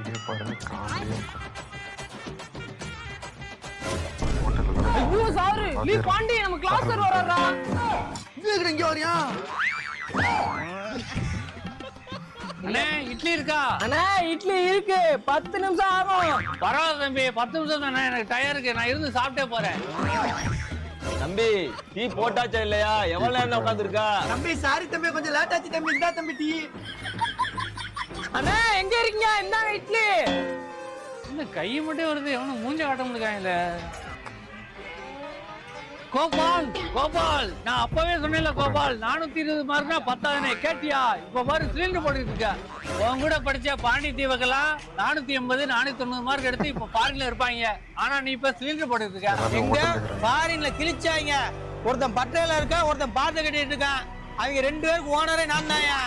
வெளியே பாருங்க காலையே ஐயோ சாரு லீ பாண்டி நம்ம கிளாஸ் சார் வராரா இது இங்க வரியா அண்ணே இட்லி இருக்கா? அண்ணா இட்லி இருக்கு 10 நிமிஷம் ஆகும். பரவாயில்ல தம்பி 10 நிமிஷம் தானே எனக்கு டயர் இருக்கு நான் இருந்து சாப்பிட்டே போறேன். தம்பி டீ போட்டாச்சா இல்லையா? எவ்வளவு நேரம் உட்காந்துருக்கா? தம்பி சாரி தம்பி கொஞ்சம் லேட் ஆச்சு தம்பி. இந்தா தம்பி டீ. அண்ணா எங்க இருக்கீங்க? இந்தாங்க இட்லி. இந்த கை மட்டும் வருது எவனும் மூஞ்ச காட்ட முடியல. கோபால் கோபால் நான் அப்பவே சொன்னேன்ல கோபால் 420 மார்க்னா 10 கேட்டியா? இப்ப பாரு சிலிண்டர் போட்டுட்டு இருக்க. உன் கூட படிச்ச பாண்டி தீவக்கெல்லாம் 480 490 மார்க் எடுத்து இப்ப ஃபாரின்ல இருப்பாங்க. ஆனா நீ இப்ப சிலிண்டர் போட்டுட்டு இருக்க. எங்க ஃபாரின்ல கிழிச்சாங்க. ஒருத்தன் பட்டையில இருக்கா, ஒருத்தன் பாட்டு கட்டிட்டு இருக்கான். அவங்க 2 பேருக்கு ஓனரே நான் தான்யா.